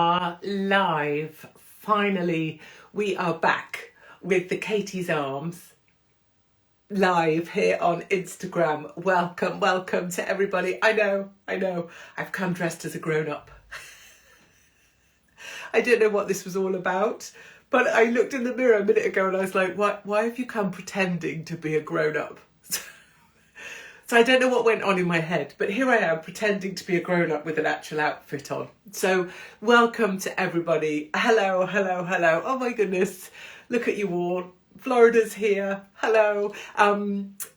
Are live. Finally, we are back with the Katie's Arms live here on Instagram. Welcome to everybody. I know, I've come dressed as a grown-up. I don't know what this was all about, but I looked in the mirror a minute ago and I was like, why have you come pretending to be a grown-up? So I don't know what went on in my head, but here I am pretending to be a grown-up with an actual outfit on. So welcome to everybody. Hello. Oh my goodness. Look at you all. Florida's here. Hello.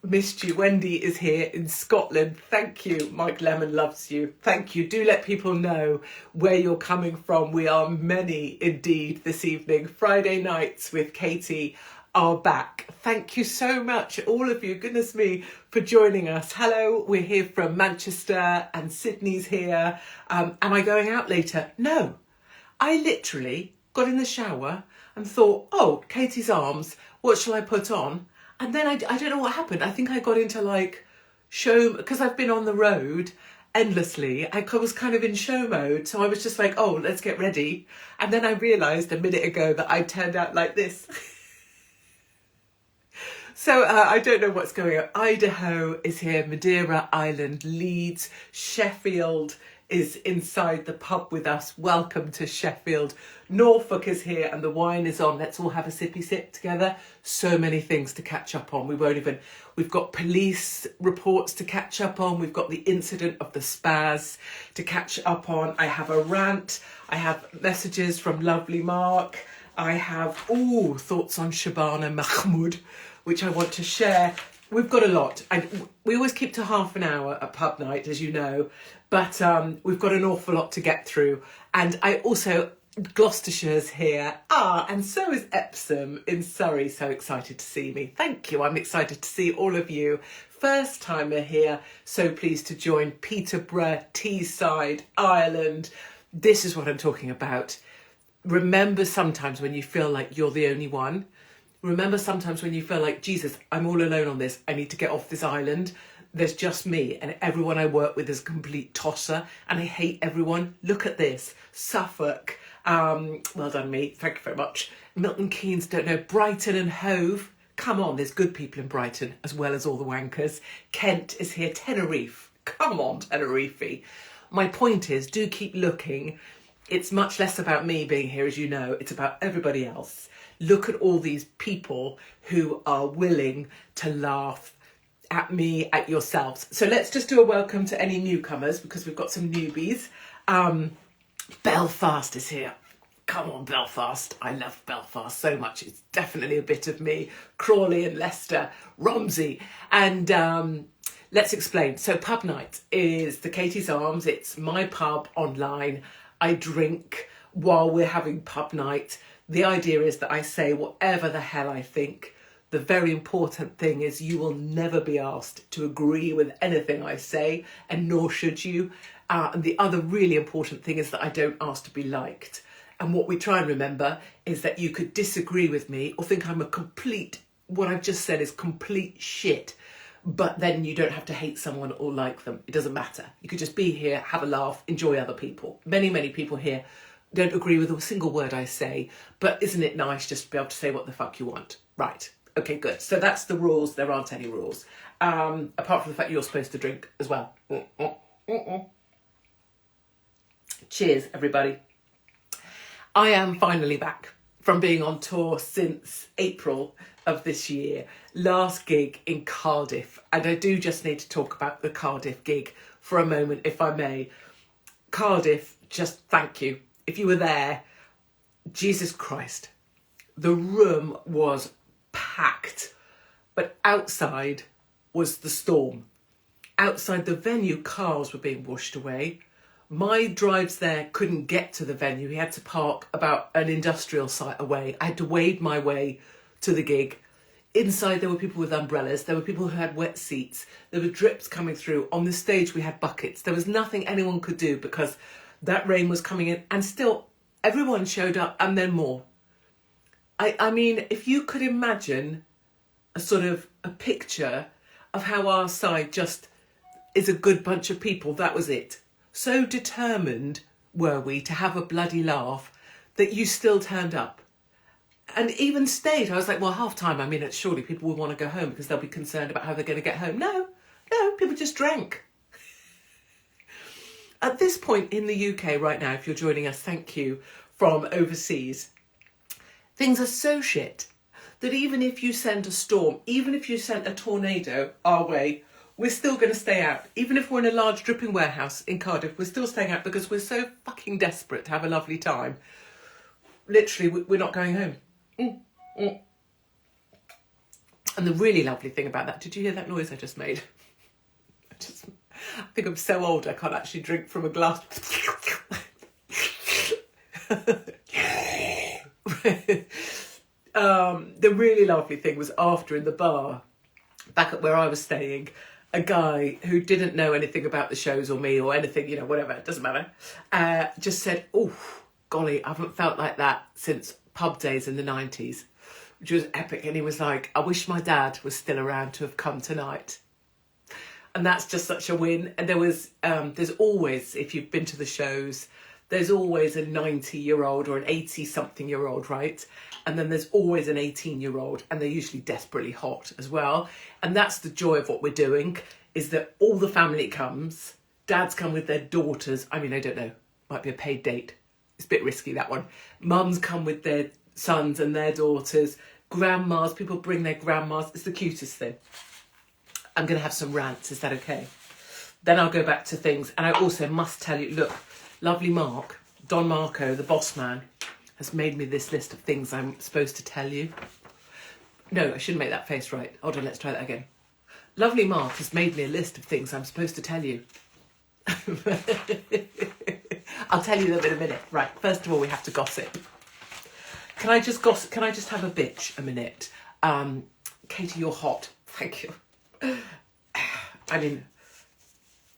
Missed you. Wendy is here in Scotland. Thank you. Mike Lemon loves you. Thank you. Do let people know where you're coming from. We are many indeed this evening. Friday nights with Katie are back. Thank you so much, all of you, goodness me, for joining us. Hello, we're here from Manchester and Sydney's here. Am I going out later? No. I literally got in the shower and thought, oh, Katie's Arms, what shall I put on? And then I don't know what happened. I think I got into like show, because I've been on the road endlessly. I was kind of in show mode. So I was just like, oh, let's get ready. And then I realised a minute ago that I turned out like this. So I don't know what's going on. Idaho is here, Madeira Island, Leeds, Sheffield is inside the pub with us. Welcome to Sheffield. Norfolk is here and the wine is on. Let's all have a sippy sip together. So many things to catch up on. We've got police reports to catch up on. We've got the incident of the spaz to catch up on. I have a rant. I have messages from lovely Mark. I have, thoughts on Shabana Mahmood, which I want to share. We've got a lot. We always keep to half an hour at pub night, as you know, but we've got an awful lot to get through. And I also, Gloucestershire's here. And so is Epsom in Surrey. So excited to see me. Thank you. I'm excited to see all of you. First timer here. So pleased to join Peterborough, Teesside, Ireland. This is what I'm talking about. Remember sometimes when you feel like you're the only one. Remember sometimes when you feel like, Jesus, I'm all alone on this. I need to get off this island. There's just me and everyone I work with is a complete tosser and I hate everyone. Look at this. Suffolk. Well done, me. Thank you very much. Milton Keynes, don't know. Brighton and Hove. Come on, there's good people in Brighton as well as all the wankers. Kent is here. Tenerife. Come on, Tenerife. My point is, do keep looking. It's much less about me being here, as you know. It's about everybody else. Look at all these people who are willing to laugh at me, at yourselves. So let's just do a welcome to any newcomers because we've got some newbies. Belfast is here. Come on, Belfast. I love Belfast so much. It's definitely a bit of me. Crawley and Leicester, Romsey. And let's explain. So pub night is the Katie's Arms. It's my pub online. I drink while we're having pub night. The idea is that I say whatever the hell I think. The very important thing is you will never be asked to agree with anything I say, and nor should you. And the other really important thing is that I don't ask to be liked. And what we try and remember is that you could disagree with me or think I'm what I've just said is complete shit. But then you don't have to hate someone or like them. It doesn't matter. You could just be here, have a laugh, enjoy other people. Many people here don't agree with a single word I say, but isn't it nice just to be able to say what the fuck you want? Right. Okay, good. So that's the rules. There aren't any rules. Apart from the fact you're supposed to drink as well. Cheers, everybody. I am finally back from being on tour since April of this year. Last gig in Cardiff. And I do just need to talk about the Cardiff gig for a moment, if I may. Cardiff, just thank you. If you were there, Jesus Christ, the room was packed, but outside was the storm. Outside the venue, cars were being washed away. My drives there couldn't get to the venue. He had to park about an industrial site away. I had to wade my way to the gig. Inside, there were people with umbrellas. There were people who had wet seats. There were drips coming through. On the stage, we had buckets. There was nothing anyone could do because that rain was coming in. And still, everyone showed up and then more. I mean, if you could imagine a sort of a picture of how our side just is a good bunch of people, that was it. So determined were we to have a bloody laugh that you still turned up and even stayed. I was like, well, half time, I mean, surely people will want to go home because they'll be concerned about how they're going to get home. No, people just drank. At this point in the UK right now, if you're joining us, thank you, from overseas, things are so shit that even if you send a storm, even if you sent a tornado our way, we're still going to stay out. Even if we're in a large dripping warehouse in Cardiff, we're still staying out because we're so fucking desperate to have a lovely time. Literally, we're not going home. And the really lovely thing about that, did you hear that noise I just made? I think I'm so old I can't actually drink from a glass. The really lovely thing was after in the bar, back at where I was staying, a guy who didn't know anything about the shows or me or anything, you know, whatever, it doesn't matter, just said, oh, golly, I haven't felt like that since pub days in the 90s, which was epic. And he was like, I wish my dad was still around to have come tonight. And that's just such a win. And there's always, if you've been to the shows, there's always a 90-year-old or an 80-something-year-old, right? And then there's always an 18-year-old, and they're usually desperately hot as well. And that's the joy of what we're doing, is that all the family comes. Dads come with their daughters. I mean, I don't know, might be a paid date. It's a bit risky, that one. Mums come with their sons and their daughters. Grandmas, people bring their grandmas. It's the cutest thing. I'm going to have some rants, is that okay? Then I'll go back to things. And I also must tell you, look, lovely Mark, Don Marco, the boss man, has made me this list of things I'm supposed to tell you. No, I shouldn't make that face right. Hold on, let's try that again. Lovely Mark has made me a list of things I'm supposed to tell you. I'll tell you them in a minute. Right, first of all, we have to gossip. Can I just gossip? Can I just have a bitch a minute? Katie, you're hot. Thank you. I mean,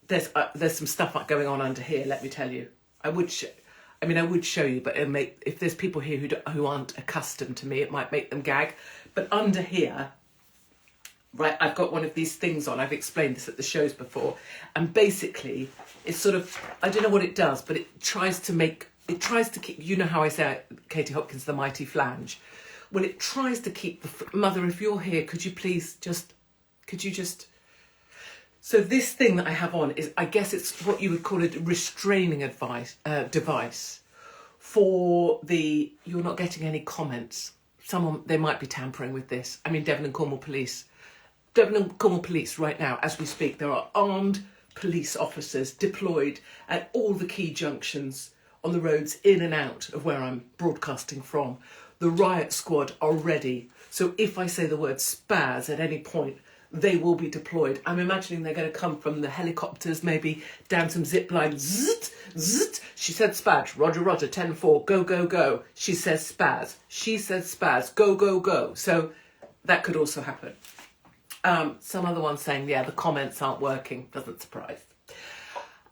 there's some stuff going on under here, let me tell you. I would show you, but if there's people here who aren't accustomed to me, it might make them gag. But under here, right, I've got one of these things on. I've explained this at the shows before. And basically, it's sort of, I don't know what it does, but it tries to keep, you know how I say Katie Hopkins, the mighty flange. Well, it tries to keep mother, if you're here, could you just... So this thing that I have on is, I guess it's what you would call a restraining device for you're not getting any comments. They might be tampering with this. I mean, Devon and Cornwall Police right now, as we speak, there are armed police officers deployed at all the key junctions on the roads in and out of where I'm broadcasting from. The riot squad are ready. So if I say the word spaz at any point, they will be deployed. I'm imagining they're going to come from the helicopters, maybe down some zip lines. Zzzt, zzzt. She said spaz. Roger, roger, 10-4. Go, go, go. She says spaz. She says spaz. Go, go, go. So that could also happen. Some other ones saying, yeah, the comments aren't working. Doesn't surprise.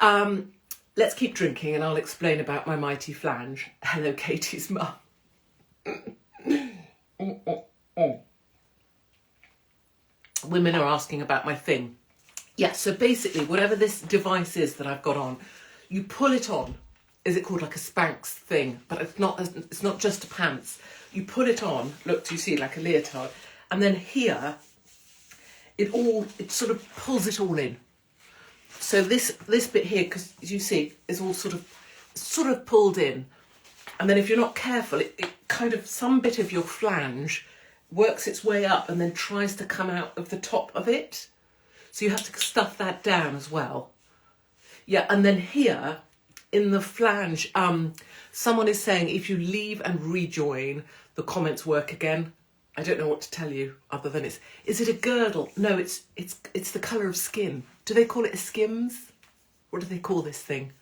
Let's keep drinking and I'll explain about my mighty flange. Hello, Katie's mum. Women are asking about my thing. Yeah, so basically, whatever this device is that I've got on, you pull it on. Is it called like a Spanx thing? But it's not just a pants. You pull it on, look, do you see, like a leotard? And then here, it sort of pulls it all in. So this bit here, because as you see, is all sort of pulled in. And then if you're not careful, it kind of, some bit of your flange works its way up and then tries to come out of the top of it. So you have to stuff that down as well. Yeah, and then here, in the flange, someone is saying if you leave and rejoin, the comments work again. I don't know what to tell you other than is it a girdle? No, it's the colour of skin. Do they call it a skims? What do they call this thing?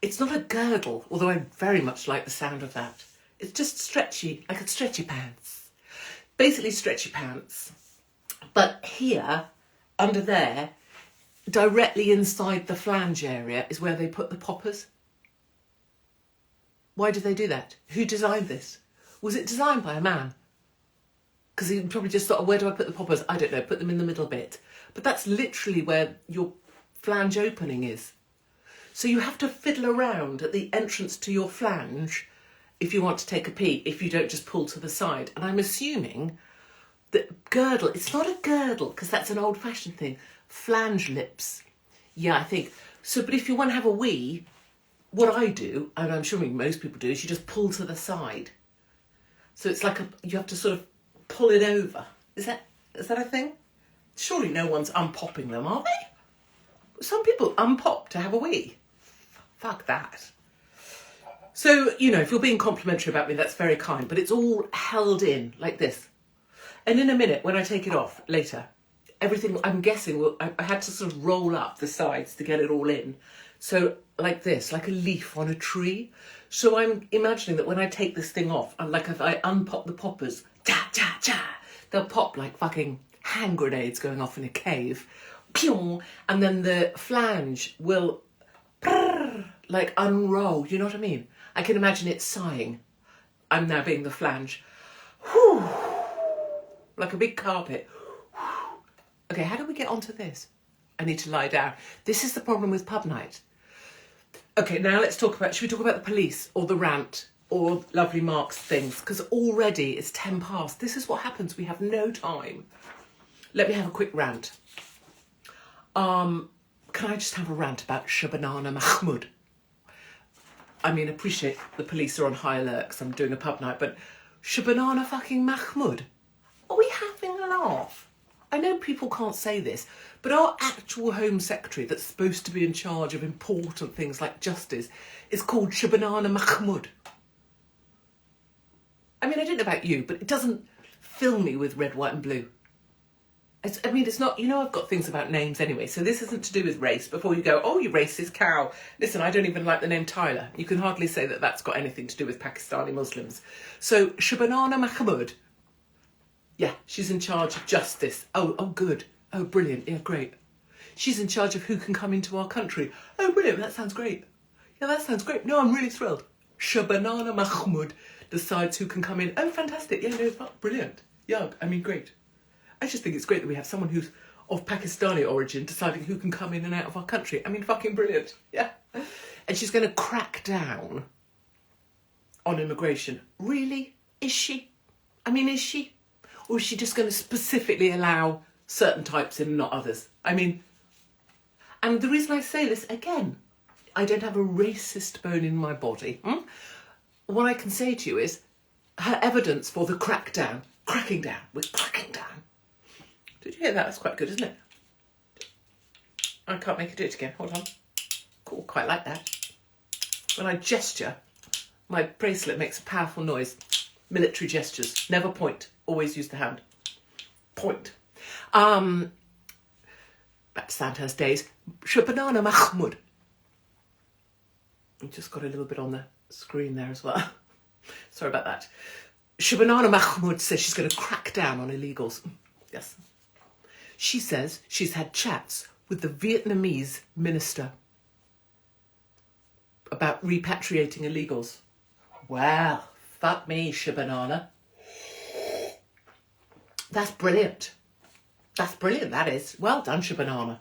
It's not a girdle, although I very much like the sound of that. It's just stretchy, like a stretchy pants. Basically stretchy pants. But here, under there, directly inside the flange area is where they put the poppers. Why did they do that? Who designed this? Was it designed by a man? Because he probably just thought, oh, where do I put the poppers? I don't know, put them in the middle bit. But that's literally where your flange opening is. So you have to fiddle around at the entrance to your flange if you want to take a pee, if you don't just pull to the side. And I'm assuming that girdle, it's not a girdle because that's an old-fashioned thing. Flange lips. Yeah, I think. So, but if you want to have a wee, what I do, and I'm sure most people do, is you just pull to the side. So it's like you have to sort of pull it over. Is that a thing? Surely no one's unpopping them, are they? Some people unpop to have a wee. Fuck that. So, if you're being complimentary about me, that's very kind, but it's all held in like this. And in a minute, when I take it off later, everything, I'm guessing, I had to sort of roll up the sides to get it all in. So like this, like a leaf on a tree. So I'm imagining that when I take this thing off, like if I unpop the poppers, cha, cha, cha, they'll pop like fucking hand grenades going off in a cave. Pew! And then the flange will like unroll, you know what I mean? I can imagine it sighing. I'm now being the flange. Whew. Like a big carpet. Whew. Okay, how do we get onto this? I need to lie down. This is the problem with pub night. Okay, now should we talk about the police or the rant or lovely Mark's things? Because already it's 10 past. This is what happens. We have no time. Let me have a quick rant. Can I just have a rant about Shabnana Mahmood? I mean, appreciate the police are on high alert because I'm doing a pub night, but Shabnana fucking Mahmood? Are we having a laugh? I know people can't say this, but our actual Home Secretary that's supposed to be in charge of important things like justice is called Shabnana Mahmood. I mean, I don't know about you, but it doesn't fill me with red, white and blue. It's not, I've got things about names anyway, so this isn't to do with race. Before you go, oh, you racist cow. Listen, I don't even like the name Tyler. You can hardly say that that's got anything to do with Pakistani Muslims. So, Shabnana Mahmood, yeah, she's in charge of justice. Oh, good. Oh, brilliant. Yeah, great. She's in charge of who can come into our country. Oh, brilliant. That sounds great. Yeah, that sounds great. No, I'm really thrilled. Shabnana Mahmood decides who can come in. Oh, fantastic. Yeah, no, brilliant. Yeah, I mean, great. I just think it's great that we have someone who's of Pakistani origin deciding who can come in and out of our country. I mean, fucking brilliant. Yeah. And she's going to crack down on immigration. Really? Is she? I mean, is she? Or is she just going to specifically allow certain types in and not others? I mean, and the reason I say this, again, I don't have a racist bone in my body. What I can say to you is her evidence for the crackdown, cracking down, we're cracking down. Did you hear that? That's quite good, isn't it? I can't make it do it again. Hold on. Cool, quite like that. When I gesture, my bracelet makes a powerful noise. Military gestures. Never point. Always use the hand. Point. Back to Sandhurst days. Shabnana Mahmood. I just got a little bit on the screen there as well. Sorry about that. Shabnana Mahmood says she's going to crack down on illegals. Yes. She says she's had chats with the Vietnamese minister about repatriating illegals. Well, fuck me, Shabnana. That's brilliant. That's brilliant, that is. Well done, Shabnana.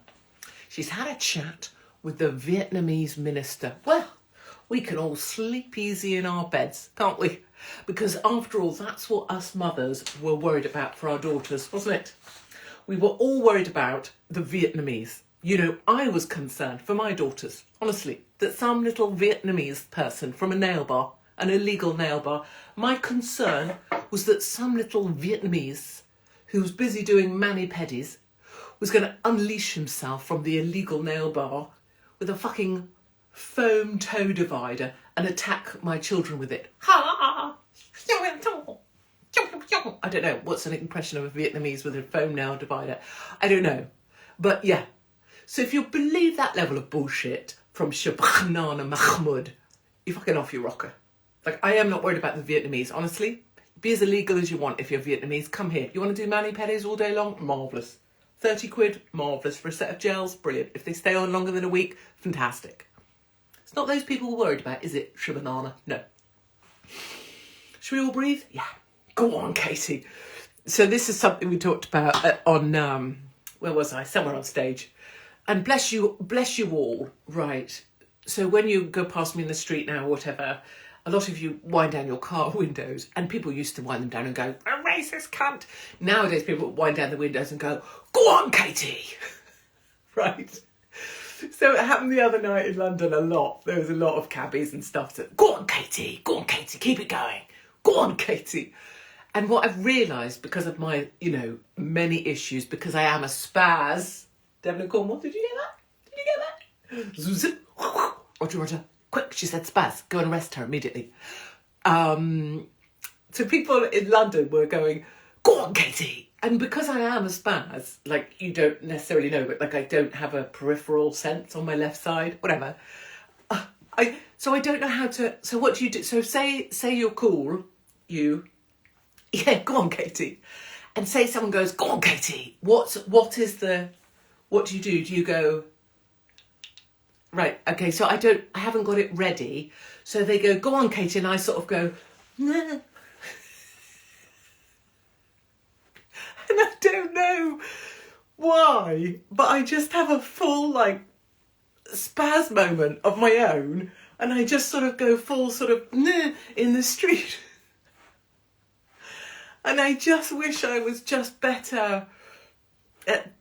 She's had a chat with the Vietnamese minister. Well, we can all sleep easy in our beds, can't we? Because after all, that's what us mothers were worried about for our daughters, wasn't it? We were all worried about the Vietnamese. I was concerned for my daughters, honestly, that some little Vietnamese person from a nail bar, an illegal nail bar, my concern was that some little Vietnamese who was busy doing mani-pedis was going to unleash himself from the illegal nail bar with a fucking foam toe divider and attack my children with it. Ha! I don't know, what's an impression of a Vietnamese with a foam nail divider? I don't know. But yeah. So if you believe that level of bullshit from Shabnana Mahmood, you're fucking off your rocker. Like, I am not worried about the Vietnamese, honestly. Be as illegal as you want if you're Vietnamese. Come here. You want to do mani-pedis all day long? Marvellous. 30 quid? Marvellous. For a set of gels? Brilliant. If they stay on longer than a week? Fantastic. It's not those people we're worried about, is it, Shabnana? No. Should we all breathe? Yeah. Go on, Katie. So this is something we talked about on, where was I? Somewhere on stage. And bless you all, right. So when you go past me in the street now or whatever, a lot of you wind down your car windows, and people used to wind them down and go, "A racist cunt." Nowadays people wind down the windows and go, "Go on, Katie." Right? So it happened the other night in London a lot. There was a lot of cabbies and stuff that, "Go on, Katie, keep it going. Go on, Katie." And what I've realised, because of my, many issues, because I am a spaz. Devlin Cornwall, did you get that? Roger. Quick, she said spaz. Go and arrest her immediately. So people in London were going, "Go on, Katie." And because I am a spaz, like you don't necessarily know, but like I don't have a peripheral sense on my left side, whatever. So I don't know how to. So what do you do? So say you're cool, you. Yeah, go on, Katie. And say someone goes, "Go on, Katie." What do you do? Do you go, right, okay, so I haven't got it ready. So they go, "Go on, Katie," and I sort of go, "Nah." And I don't know why, but I just have a full, spaz moment of my own, and I just sort of go full sort of, "Nah," in the street. And I just wish I was just better at,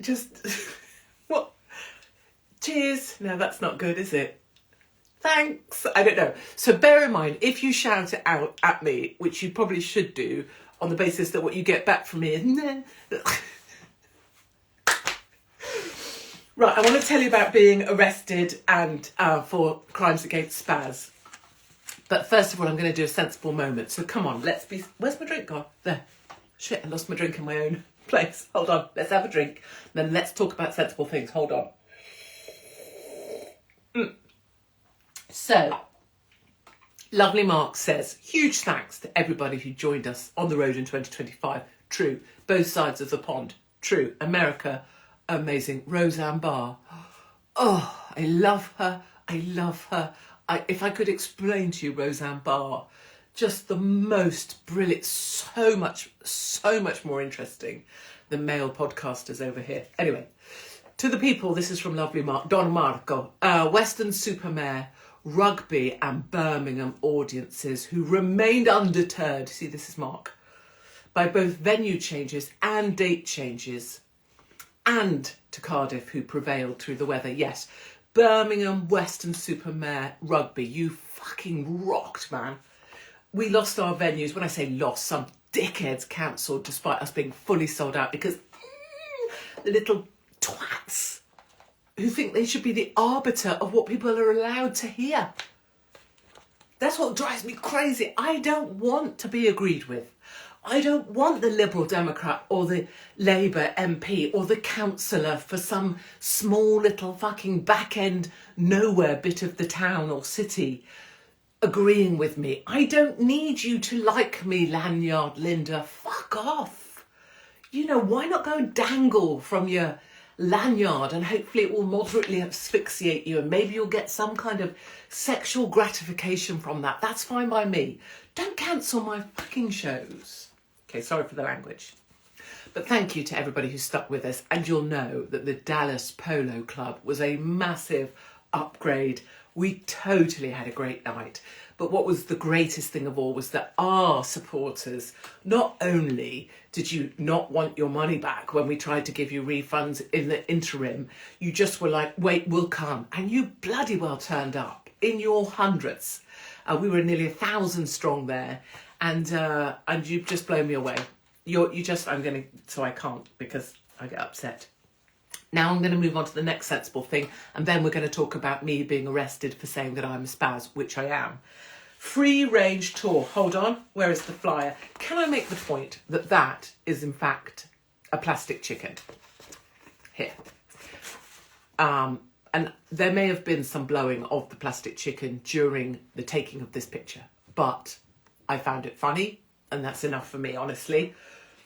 just... What? Cheers. No, that's not good, is it? Thanks. I don't know. So bear in mind, if you shout it out at me, which you probably should do, on the basis that what you get back from me is... Right, I want to tell you about being arrested and for crimes against spaz. But first of all, I'm going to do a sensible moment. So come on, let's be... Where's my drink gone? There. Shit, I lost my drink in my own place. Hold on, let's have a drink. Then let's talk about sensible things. Hold on. So, Lovely Mark says, "Huge thanks to everybody who joined us on the road in 2025. True. Both sides of the pond. True. America, amazing. Roseanne Barr. Oh, I love her. If I could explain to you Roseanne Barr, just the most brilliant, so much more interesting than male podcasters over here. Anyway, to the people, this is from Lovely Mark, Don Marco, Weston-super-Mare, Rugby and Birmingham audiences who remained undeterred, see this is Mark, by both venue changes and date changes, and to Cardiff who prevailed through the weather. Yes, Birmingham, Weston-super-Mare, Rugby, you fucking rocked, man. We lost our venues. When I say lost, some dickheads cancelled despite us being fully sold out because the little twats who think they should be the arbiter of what people are allowed to hear. That's what drives me crazy. I don't want to be agreed with. I don't want the Liberal Democrat or the Labour MP or the councillor for some small little fucking back-end nowhere bit of the town or city agreeing with me. I don't need you to like me, Lanyard Linda. Fuck off. Why not go and dangle from your lanyard and hopefully it will moderately asphyxiate you and maybe you'll get some kind of sexual gratification from that. That's fine by me. Don't cancel my fucking shows. Okay, sorry for the language. But thank you to everybody who stuck with us, and you'll know that the Dallas Polo Club was a massive upgrade. We totally had a great night. But what was the greatest thing of all was that our supporters, not only did you not want your money back when we tried to give you refunds in the interim, you just were like, "Wait, we'll come." And you bloody well turned up in your hundreds. We were nearly 1,000 strong there. And you've just blown me away. So I can't because I get upset. Now I'm going to move on to the next sensible thing, and then we're going to talk about me being arrested for saying that I'm a spaz, which I am. Free range tour. Hold on. Where is the flyer? Can I make the point that that is in fact a plastic chicken? Here. And there may have been some blowing of the plastic chicken during the taking of this picture, but I found it funny, and that's enough for me, honestly.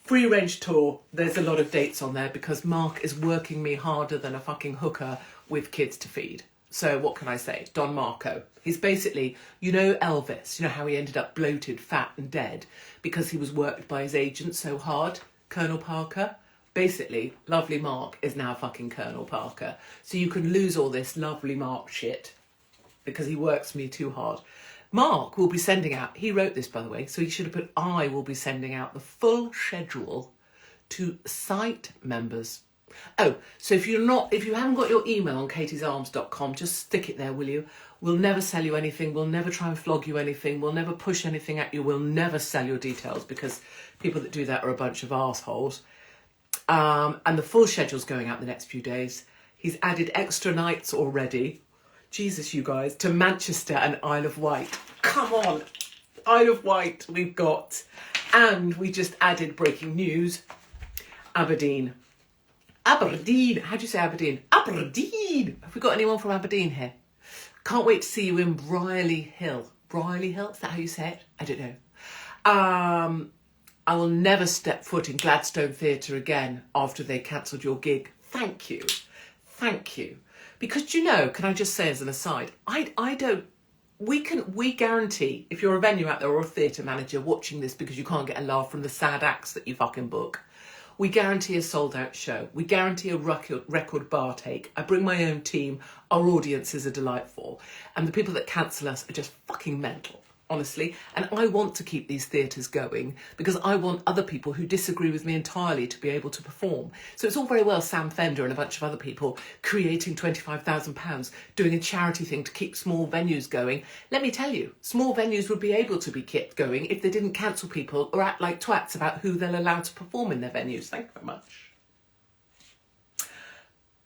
Free range tour, there's a lot of dates on there because Mark is working me harder than a fucking hooker with kids to feed. So what can I say? Don Marco. He's basically, Elvis, how he ended up bloated, fat and dead because he was worked by his agent so hard, Colonel Parker. basically, lovely Mark is now fucking Colonel Parker. So you can lose all this lovely Mark shit because he works me too hard. Mark will be sending out, he wrote this by the way, so he should have put, I will be sending out the full schedule to site members. Oh, so if you haven't got your email on katiesarms.com, just stick it there, will you? We'll never sell you anything. We'll never try and flog you anything. We'll never push anything at you. We'll never sell your details because people that do that are a bunch of arseholes. And the full schedule's going out the next few days. He's added extra nights already. Jesus, you guys, to Manchester and Isle of Wight. Come on, Isle of Wight we've got. And we just added breaking news, Aberdeen. Aberdeen, how do you say Aberdeen? Aberdeen! Have we got anyone from Aberdeen here? Can't wait to see you in Brierley Hill. Brierley Hill, is that how you say it? I don't know. I will never step foot in Gladstone Theatre again after they cancelled your gig. Thank you. Thank you. Because, do you know, can I just say as an aside, we guarantee, if you're a venue out there or a theatre manager watching this because you can't get a laugh from the sad acts that you fucking book, we guarantee a sold out show. We guarantee a record bar take. I bring my own team. Our audiences are delightful. And the people that cancel us are just fucking mental, honestly. And I want to keep these theatres going because I want other people who disagree with me entirely to be able to perform. So it's all very well Sam Fender and a bunch of other people creating £25,000 doing a charity thing to keep small venues going. Let me tell you, small venues would be able to be kept going if they didn't cancel people or act like twats about who they'll allow to perform in their venues. Thank you very much.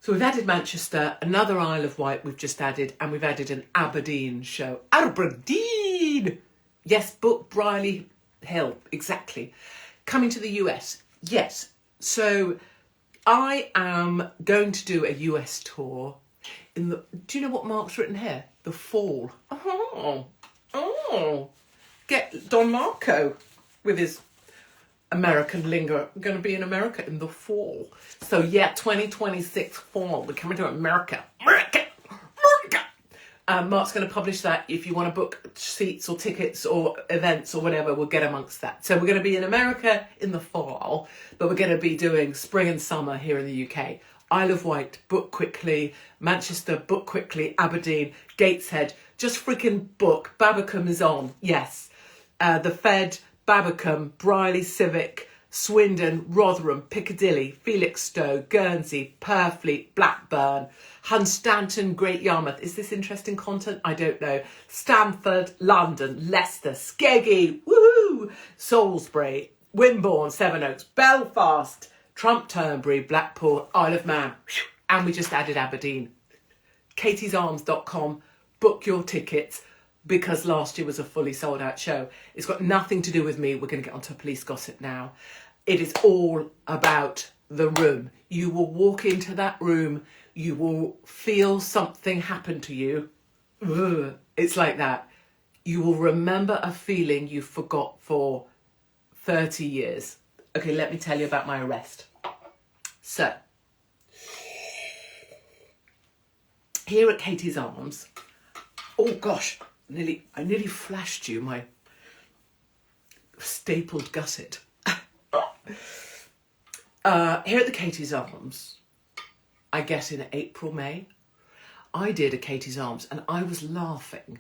So we've added Manchester, another Isle of Wight we've just added, and we've added an Aberdeen show. Aberdeen! Yes, book Brierley Hill, exactly. Coming to the US, yes. So I am going to do a US tour in the, do you know what Mark's written here? The fall. Get Don Marco with his American lingo. I'm going to be in America in the fall. So yeah, 2026 fall. We're coming to America. Mark's going to publish that. If you want to book seats or tickets or events or whatever, we'll get amongst that. So we're going to be in America in the fall, but we're going to be doing spring and summer here in the UK. Isle of Wight, book quickly. Manchester, book quickly. Aberdeen, Gateshead, just freaking book. Babbacombe is on. Yes. The Fed, Babbacombe, Brierley Civic, Swindon, Rotherham, Piccadilly, Felixstowe, Guernsey, Purfleet, Blackburn, Hunstanton, Great Yarmouth. Is this interesting content? I don't know. Stamford, London, Leicester, Skeggy, woohoo! Salisbury, Wimborne, Sevenoaks, Belfast, Trump Turnberry, Blackpool, Isle of Man. And we just added Aberdeen. katiesarms.com. Book your tickets because last year was a fully sold out show. It's got nothing to do with me. We're going to get onto police gossip now. It is all about the room. You will walk into that room. You will feel something happen to you. Ugh, it's like that. You will remember a feeling you forgot for 30 years. Okay, let me tell you about my arrest. So, here at Katie's Arms, oh gosh, I nearly flashed you my stapled gusset. Here at the Katie's Arms, I guess in April, May, I did a Katie's Arms and I was laughing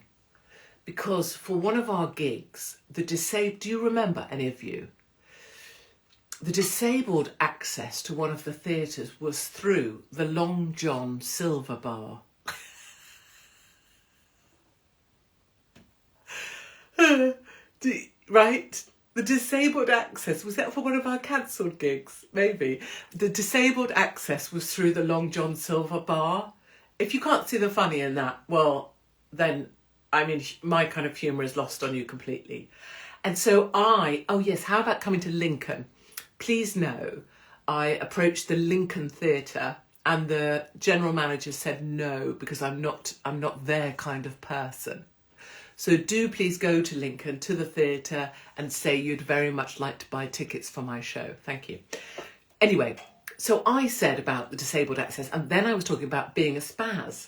because for one of our gigs, do you remember, any of you? The disabled access to one of the theatres was through the Long John Silver Bar. Right? The disabled access, was that for one of our cancelled gigs? Maybe. The disabled access was through the Long John Silver Bar. If you can't see the funny in that, well, then, I mean, my kind of humour is lost on you completely. And so oh yes, how about coming to Lincoln? Please know, I approached the Lincoln Theatre and the general manager said no, because I'm not their kind of person. So do please go to Lincoln, to the theatre, and say you'd very much like to buy tickets for my show. Thank you. Anyway, so I said about the disabled access, and then I was talking about being a spaz.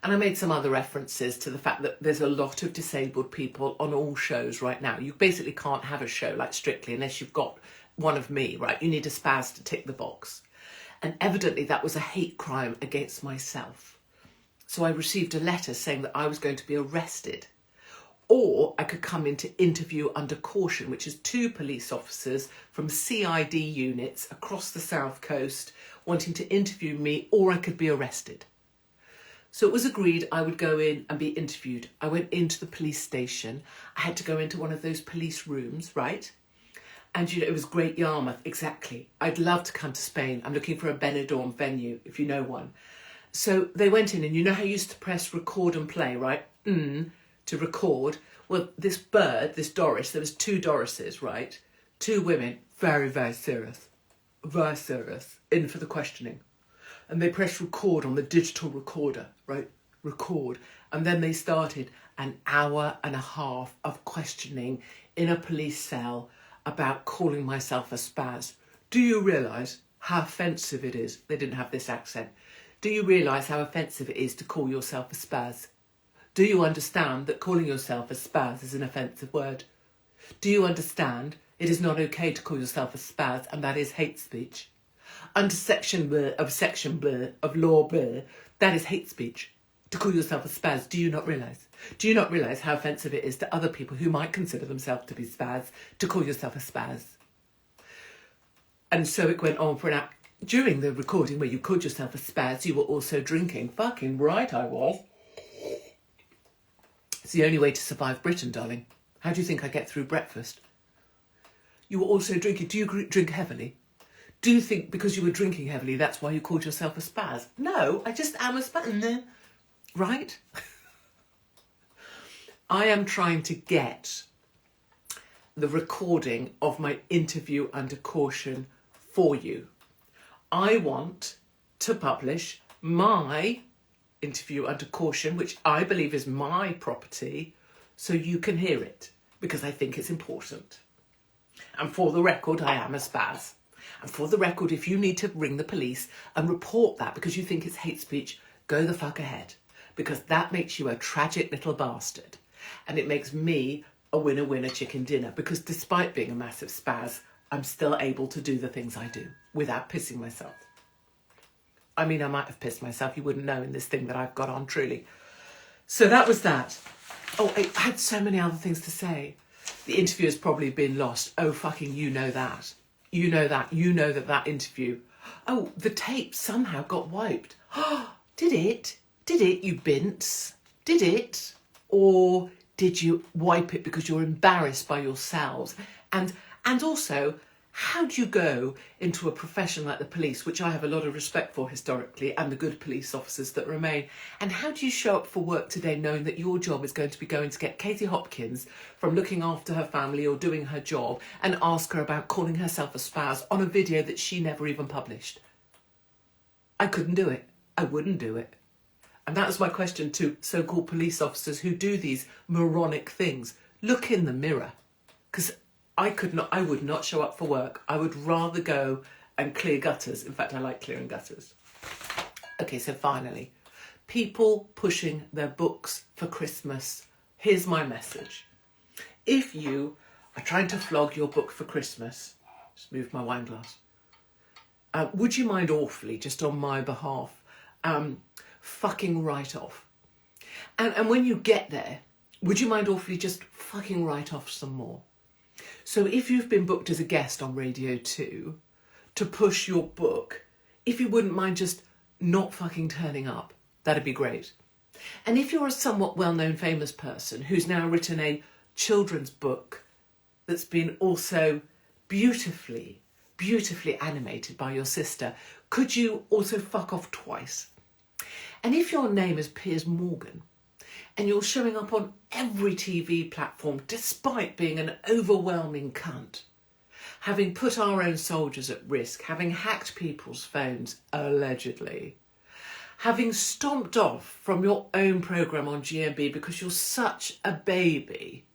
And I made some other references to the fact that there's a lot of disabled people on all shows right now. You basically can't have a show like Strictly unless you've got one of me, right? You need a spaz to tick the box. And evidently that was a hate crime against myself. So I received a letter saying that I was going to be arrested, or I could come in to interview under caution, which is 2 police officers from CID units across the South Coast wanting to interview me, or I could be arrested. So it was agreed I would go in and be interviewed. I went into the police station. I had to go into one of those police rooms, right? And, you know, it was Great Yarmouth, exactly. I'd love to come to Spain. I'm looking for a Benidorm venue, if you know one. So they went in, and you know how you used to press record and play, right? To record. Well, this bird, this Doris, there was 2 Dorises, right? 2 women, very, very serious, in for the questioning. And they pressed record on the digital recorder, right? Record. And then they started an hour and a half of questioning in a police cell about calling myself a spaz. Do you realise how offensive it is? They didn't have this accent. Do you realise how offensive it is to call yourself a spaz? Do you understand that calling yourself a spaz is an offensive word? Do you understand it is not okay to call yourself a spaz, and that is hate speech? Under section of law, that is hate speech. To call yourself a spaz, do you not realise? Do you not realise how offensive it is to other people who might consider themselves to be spaz to call yourself a spaz? And so it went on for an hour. During the recording where you called yourself a spaz, you were also drinking. Fucking right I was. It's the only way to survive Britain, darling. How do you think I get through breakfast? You were also drinking. Do you drink heavily? Do you think because you were drinking heavily, that's why you called yourself a spaz? No, I just am a spaz. Right? I am trying to get the recording of my interview under caution for you. I want to publish my interview under caution, which I believe is my property, so you can hear it, because I think it's important. And for the record, I am a spaz. And for the record, if you need to ring the police and report that because you think it's hate speech, go the fuck ahead. Because that makes you a tragic little bastard. And it makes me a winner-winner chicken dinner. Because despite being a massive spaz, I'm still able to do the things I do without pissing myself. I mean, I might have pissed myself. You wouldn't know in this thing that I've got on, truly. So that was that. Oh, I had so many other things to say. The interview has probably been lost. Oh, fucking you know that. You know that. You know that interview. Oh, the tape somehow got wiped. Did it? Did it, you bints? Did it? Or did you wipe it because you're embarrassed by yourselves? And also, how do you go into a profession like the police, which I have a lot of respect for historically, and the good police officers that remain, and how do you show up for work today knowing that your job is going to be going to get Katie Hopkins from looking after her family or doing her job and ask her about calling herself a spaz on a video that she never even published? I couldn't do it. I wouldn't do it. And that was my question to so-called police officers who do these moronic things. Look in the mirror, because I would not show up for work. I would rather go and clear gutters. In fact, I like clearing gutters. Okay, so finally, people pushing their books for Christmas. Here's my message. If you are trying to flog your book for Christmas, just move my wine glass, would you mind awfully, just on my behalf, fucking write off? And when you get there, would you mind awfully just fucking write off some more? So if you've been booked as a guest on Radio 2 to push your book, if you wouldn't mind just not fucking turning up, that'd be great. And if you're a somewhat well-known famous person who's now written a children's book that's been also beautifully animated by your sister, could you also fuck off twice? And if your name is Piers Morgan, and you're showing up on every TV platform despite being an overwhelming cunt, having put our own soldiers at risk, having hacked people's phones, allegedly, having stomped off from your own programme on GMB because you're such a baby,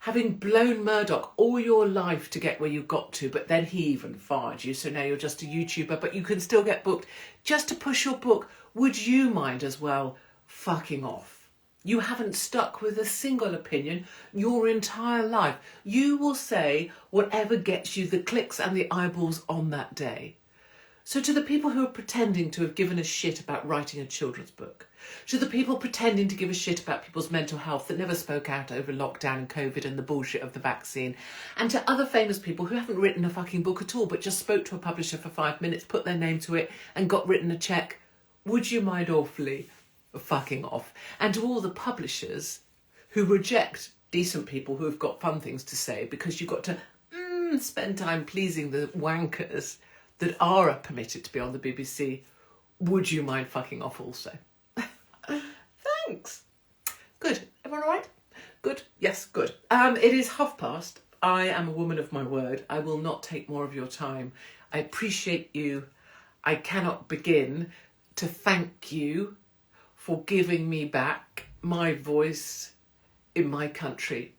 having blown Murdoch all your life to get where you got to, but then he even fired you, so now you're just a YouTuber, but you can still get booked just to push your book, would you mind as well fucking off? You haven't stuck with a single opinion your entire life. You will say whatever gets you the clicks and the eyeballs on that day. So to the people who are pretending to have given a shit about writing a children's book, to the people pretending to give a shit about people's mental health that never spoke out over lockdown and COVID and the bullshit of the vaccine, and to other famous people who haven't written a fucking book at all but just spoke to a publisher for 5 minutes, put their name to it and got written a cheque, would you mind awfully fucking off? And to all the publishers who reject decent people who have got fun things to say because you've got to spend time pleasing the wankers that are permitted to be on the BBC, would you mind fucking off also? Thanks. Good. Everyone all right? Good? Yes, good. It is past. I am a woman of my word. I will not take more of your time. I appreciate you. I cannot begin to thank you for giving me back my voice in my country.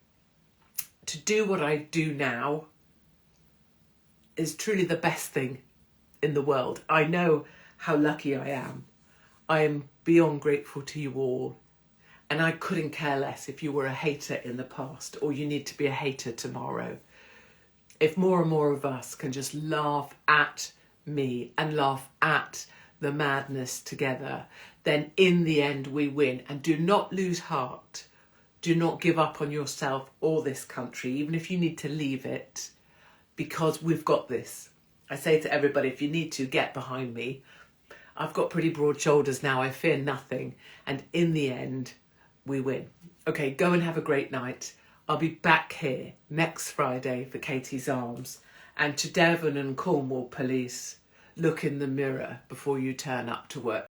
To do what I do now is truly the best thing in the world. I know how lucky I am. I am beyond grateful to you all. And I couldn't care less if you were a hater in the past or you need to be a hater tomorrow. If more and more of us can just laugh at me and laugh at the madness together, then in the end we win. And do not lose heart. Do not give up on yourself or this country, even if you need to leave it, because we've got this. I say to everybody, if you need to, get behind me. I've got pretty broad shoulders now. I fear nothing. And in the end, we win. Okay, go and have a great night. I'll be back here next Friday for Katie's Arms. And to Devon and Cornwall Police, look in the mirror before you turn up to work.